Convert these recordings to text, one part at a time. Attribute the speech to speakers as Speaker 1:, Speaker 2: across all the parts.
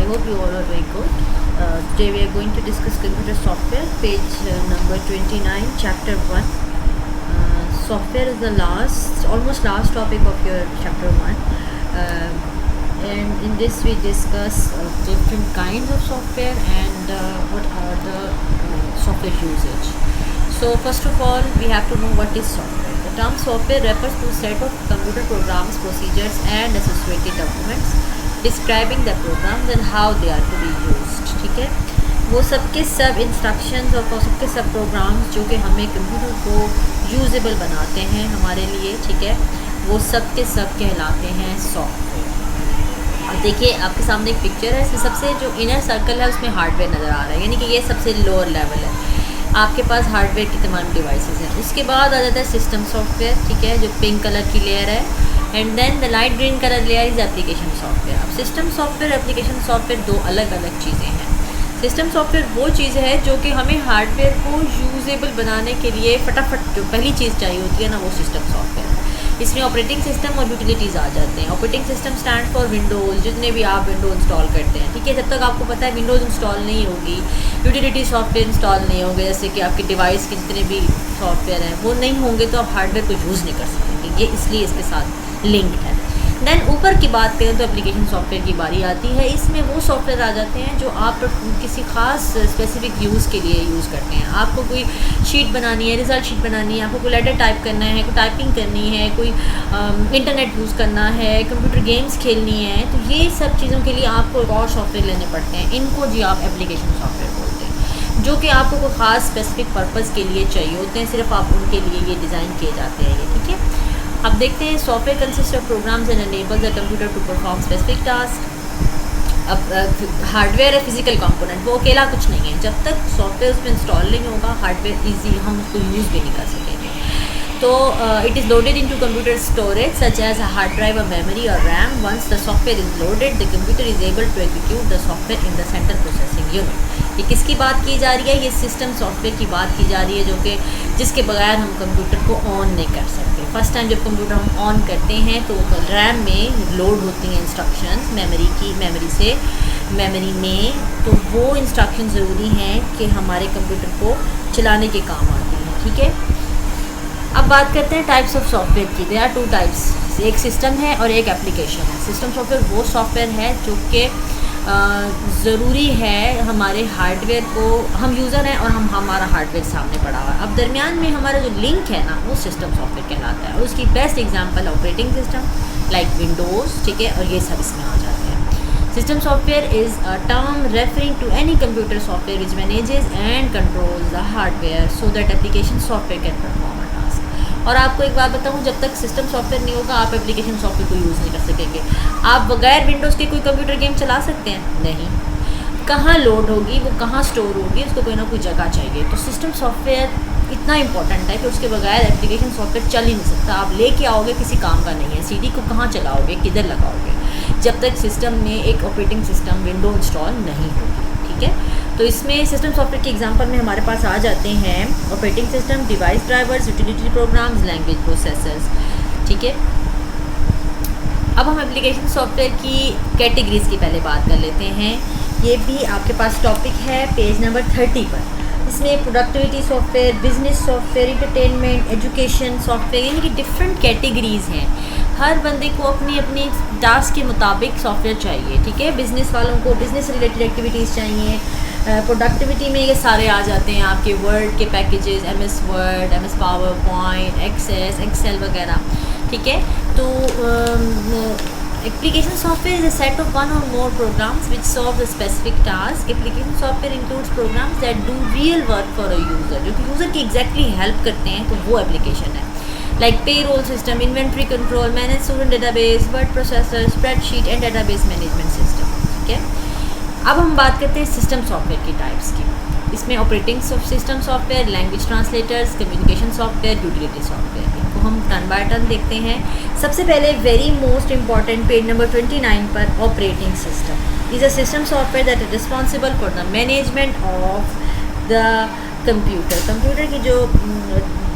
Speaker 1: hope you all are doing good. Today we are going to discuss computer software, page number 29, chapter 1. Software is the almost last topic of your chapter 1. And in this we discuss different kinds of software and what are the software usage. So first of all, we have to know what is software. The term software refers to a set of computer programs, procedures and associated documents describing the programs and how they are to be used. ठीक है, वो सब के सब instructions और सब के सब प्रोग्राम्स जो कि हमें कंप्यूटर को यूजेबल बनाते हैं हमारे लिए, ठीक है, वो सब के सब कहलाते हैं सॉफ्टवेयर। और देखिए आपके सामने एक पिक्चर है, इसमें सबसे जो इनर सर्कल है उसमें हार्डवेयर नज़र आ रहा है, यानी कि ये सबसे लोअर लेवल है। आपके पास हार्डवेयर की तमाम डिवाइसेस हैं। उसके बाद आ जाता है सिस्टम सॉफ्टवेयर, ठीक है, जो पिंक कलर की लेयर है, and then the light green colour layer is application software. अब सिस्टम सॉफ्टवेयर एप्लीकेशन सॉफ्टवेयर दो अलग अलग चीज़ें हैं। सिस्टम सॉफ्टवेयर वो चीज़ है जो कि हमें हार्डवेयर को यूजेबल बनाने के लिए फटाफट जो पहली चीज़ चाहिए होती है ना, वो सिस्टम सॉफ्टवेयर है। इसमें ऑपरेटिंग सिस्टम और यूटिलिटीज़ आ जाते हैं। Operating system stand for Windows, जितने भी आप विंडो इंस्टॉल करते हैं, ठीक है, जब तक आपको पता है विंडोज़ इंस्टॉल नहीं होगी, यूटिलिटी सॉफ्टवेयर इंस्टॉल नहीं होंगे, जैसे कि आपके डिवाइस के जितने भी सॉफ्टवेयर हैं वो नहीं होंगे तो आप हार्डवेयर को यूज़ नहीं कर सकेंगे। ये इसलिए इसके साथ लिंक्ड है। देन ऊपर की बात करें तो एप्लीकेशन सॉफ्टवेयर की बारी आती है। इसमें वो सॉफ्टवेयर आ जाते हैं जो आप किसी ख़ास स्पेसिफिक यूज़ के लिए यूज़ करते हैं। आपको कोई शीट बनानी है, रिज़ल्ट शीट बनानी है, आपको कोई लेटर टाइप करना है, कोई टाइपिंग करनी है, कोई इंटरनेट यूज़ करना है, कंप्यूटर गेम्स खेलनी है, तो ये सब चीज़ों के लिए आपको एक और सॉफ्टवेयर लेने पड़ते हैं। इनको जी आप एप्लीकेशन सॉफ्टवेयर बोलते हैं, जो कि आपको कोई ख़ास स्पेसिफिक पर्पज़ के लिए चाहिए होते हैं, सिर्फ आप उनके लिए ये डिज़ाइन किए जाते हैं ये, ठीक है। अब देखते हैं software consist of programs and enables the computer to perform specific task. अब हार्डवेयर है फिजिकल कंपोनेंट, वो अकेला कुछ नहीं है। जब तक सॉफ्टवेयर उसमें इंस्टॉल नहीं होगा हार्डवेयर ईजी हम उसको यूज़ भी नहीं कर सकेंगे। तो it is loaded into computer storage such as hard drive और मेमोरी और RAM. Once the software is loaded the computer is able to execute the software in the central processing unit. ये किसकी बात की जा रही है? ये सिस्टम सॉफ्टवेयर की बात की जा रही है, जो कि जिसके बगैर हम कंप्यूटर को ऑन नहीं कर सकते। फर्स्ट टाइम जब कंप्यूटर हम ऑन करते हैं तो रैम में लोड होती हैं इंस्ट्रक्शंस मेमोरी से मेमोरी में, तो वो इंस्ट्रक्शन ज़रूरी हैं कि हमारे कंप्यूटर को चलाने के काम आती हैं, ठीक है। अब बात करते हैं टाइप्स ऑफ सॉफ्टवेयर की। देयर आर टू टाइप्स, एक सिस्टम है और एक एप्लीकेशन है। सिस्टम सॉफ्टवेयर वो सॉफ्टवेयर है जो कि ज़रूरी है हमारे हार्डवेयर को, हम यूज़र हैं और हमारा हार्डवेयर सामने पड़ा हुआ है। अब दरमियान में हमारा जो लिंक है ना, वो सिस्टम सॉफ्टवेयर कहलाता है। उसकी best example operating system like Windows, ठीक है, और ये सब इसमें आ जाते हैं। System software is a term referring to any computer software which manages and controls the hardware so that application software can perform a task. और आपको एक बात बताऊं, जब तक सिस्टम सॉफ्टवेयर नहीं होगा आप एप्लीकेशन सॉफ्टवेयर को यूज़ नहीं कर सकेंगे। आप बगैर विंडोज़ के कोई कंप्यूटर गेम चला सकते हैं? नहीं। कहाँ लोड होगी, वो कहाँ स्टोर होगी, उसको कोई ना कोई जगह चाहिए। तो सिस्टम सॉफ्टवेयर इतना इंपॉर्टेंट है कि उसके बगैर एप्लीकेशन सॉफ्टवेयर चल ही नहीं सकता। आप लेके आओगे किसी काम का नहीं है। सीडी को कहाँ चलाओगे, किधर लगाओगे, जब तक सिस्टम में एक ऑपरेटिंग सिस्टम विंडो इंस्टॉल नहीं होगी, ठीक है। तो इसमें सिस्टम सॉफ्टवेयर के एग्जांपल में हमारे पास आ जाते हैं operating system, device drivers, utility programmes, language processors, ठीक है। अब हम एप्लीकेशन सॉफ्टवेयर की कैटेगरीज़ की पहले बात कर लेते हैं। ये भी आपके पास टॉपिक है पेज नंबर 30 पर। इसमें productivity software, business software, entertainment, education software, यानी कि डिफरेंट कैटेगरीज़ हैं। हर बंदे को अपनी अपनी टास्क के मुताबिक सॉफ्टवेयर चाहिए, ठीक है। बिज़नेस वालों को बिज़नेस रिलेटेड एक्टिविटीज़ चाहिए। प्रोडक्टिविटी में ये सारे आ जाते हैं आपके वर्ड के packages, MS Word, MS PowerPoint, Excel वगैरह, ठीक है। तो application software is a set of one or more programs which solve a specific task. Application software includes programs that do real work for a user, जो कि user की exactly help करते हैं, तो वो एप्लीकेशन है। Like payroll system, inventory control, manage student database, word processor, spreadsheet and database management system, ठीक है। अब हम बात करते हैं सिस्टम सॉफ्टवेयर की टाइप्स की। इसमें operating system software, language translators, communication software, utility software, इनको हम टर्न बाय टर्न देखते हैं। सबसे पहले very most important page number 29 पर operating system is a system software that is responsible for the management of the computer की जो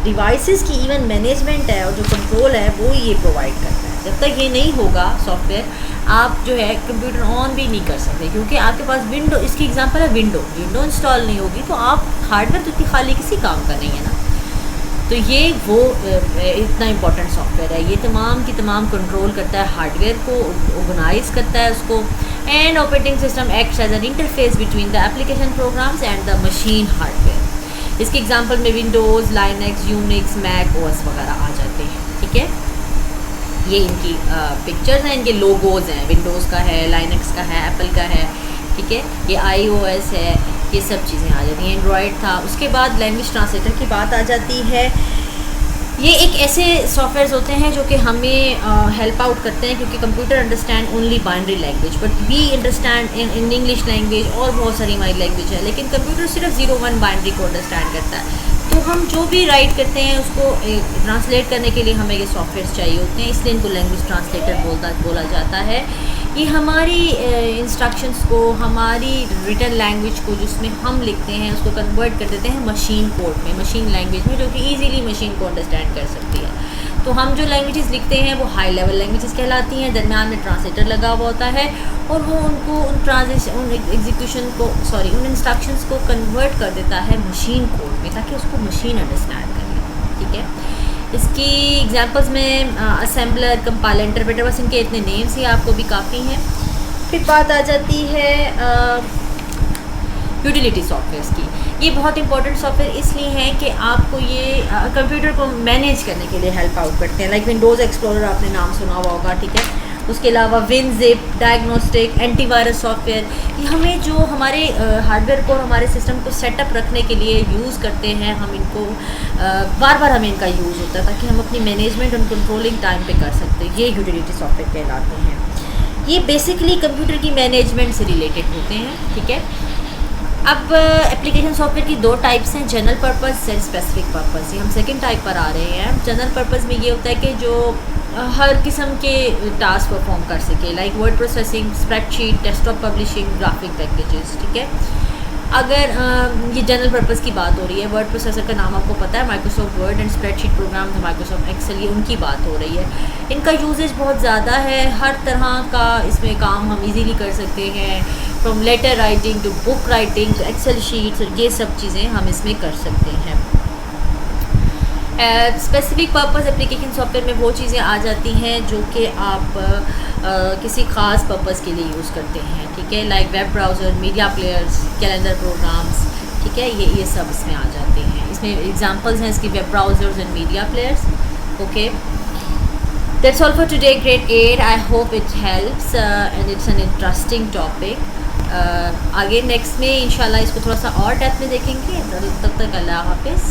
Speaker 1: devices की इवन मैनेजमेंट है और जो कंट्रोल है वो ये प्रोवाइड करता है। जब तक ये नहीं होगा सॉफ्टवेयर आप जो है कंप्यूटर ऑन भी नहीं कर सकते, क्योंकि आपके पास विंडो, इसकी एग्जांपल है विंडो इंस्टॉल नहीं होगी तो आप हार्डवेयर तो इतनी खाली किसी काम का नहीं है ना। तो ये वो इतना इम्पोर्टेंट सॉफ्टवेयर है, ये तमाम की तमाम कंट्रोल करता है हार्डवेयर को, ऑर्गेनाइज करता है उसको। And operating system acts as an interface between the application programs and the machine hardware. इसके एग्जांपल में Windows, Linux, Unix, Mac OS वगैरह आ जाते हैं, ठीक है। ये इनकी पिक्चर्स हैं, इनके लोगोज़ हैं, विंडोज़ का है, लाइनक्स का है, एप्पल का है, ठीक है। ये iOS है, ये सब चीज़ें आ जाती हैं। एंड्रॉयड था। उसके बाद लैंग्वेज ट्रांसलेटर की बात आ जाती है। ये एक ऐसे सॉफ्टवेयर्स होते हैं जो कि हमें हेल्प आउट करते हैं, क्योंकि computer understand only binary language but we understand in English language और बहुत सारी हमारी लैंग्वेज है, लेकिन कंप्यूटर सिर्फ 0-1 बाइनरी को अंडरस्टैंड करता है। तो हम जो भी राइट करते हैं उसको ट्रांसलेट करने के लिए हमें ये सॉफ्टवेयर चाहिए होते हैं, इसलिए इनको लैंग्वेज ट्रांसलेटर बोला जाता है। ये हमारी इंस्ट्रक्शंस को, हमारी रिटन लैंग्वेज को जिसमें हम लिखते हैं उसको कन्वर्ट कर देते हैं मशीन कोड में, मशीन लैंग्वेज में, जो कि ईजीली मशीन को अंडरस्टैंड कर सकती है। तो हम जो लैंग्वेजेस लिखते हैं वो हाई लेवल लैंग्वेजेस कहलाती हैं, दरम्यान में ट्रांसलेटर लगा हुआ होता है और वो उनको उन इंस्ट्रक्शंस को कन्वर्ट कर देता है मशीन कोड में, ताकि उसको मशीन अंडरस्टैंड कर ले, ठीक है। इसकी एग्जांपल्स में असेंबलर, कंपाइलर, इंटरप्रेटर, बस इनके इतने नेम्स ही आपको भी काफ़ी हैं। फिर बात आ जाती है यूटिलिटी सॉफ्टवेयर्स की। ये बहुत इंपॉर्टेंट सॉफ्टवेयर इसलिए हैं कि आपको ये कंप्यूटर को मैनेज करने के लिए हेल्प आउट करते हैं। लाइक विंडोज़ एक्सप्लोरर आपने नाम सुना हुआ होगा, ठीक है। उसके अलावा विनजिप, डायग्नोस्टिक, एंटीवायरस सॉफ्टवेयर, ये हमें जो हमारे हार्डवेयर को और हमारे सिस्टम को सेटअप रखने के लिए यूज़ करते हैं, हम इनको बार बार हमें इनका यूज़ होता है ताकि हम अपनी मैनेजमेंट और कंट्रोलिंग टाइम पे कर सकते हैं। ये यूटिलिटी सॉफ्टवेयर कहलाते हैं। ये बेसिकली कंप्यूटर की मैनेजमेंट से रिलेटेड होते हैं, ठीक है। अब एप्लीकेशन सॉफ्टवेयर की दो टाइप्स हैं, general purpose and specific purpose. ये हम सेकंड टाइप पर आ रहे हैं। जनरल पर्पस में ये होता है कि जो हर किस्म के टास्क परफॉर्म कर सके, like word processing, spreadsheet, desktop publishing, graphic packages, ठीक है। अगर ये जनरल पर्पस की बात हो रही है, वर्ड प्रोसेसर का नाम आपको पता है, Microsoft Word and spreadsheet program, Microsoft Excel, ये उनकी बात हो रही है। इनका यूजेज बहुत ज़्यादा है, हर तरह का इसमें काम हम इजीली कर सकते हैं, from letter writing to book writing to Excel sheets, और ये सब चीज़ें हम इसमें कर सकते हैं। स्पेसिफिक पर्पस एप्लीकेशन सॉफ्टवेयर में वो चीज़ें आ जाती हैं जो कि आप किसी ख़ास पर्पस के लिए यूज़ करते हैं, ठीक है। Like web browser, media players, calendar programs, ठीक है। ये सब इसमें आ जाते हैं। इसमें एग्जांपल्स हैं इसकी, web browsers and media players, okay. That's all for today, grade 8। I hope it helps and it's an interesting topic. आगे नेक्स्ट में इंशाल्लाह इसको थोड़ा सा और डेप्थ में देखेंगे। तब तक अल्लाह हाफिज़।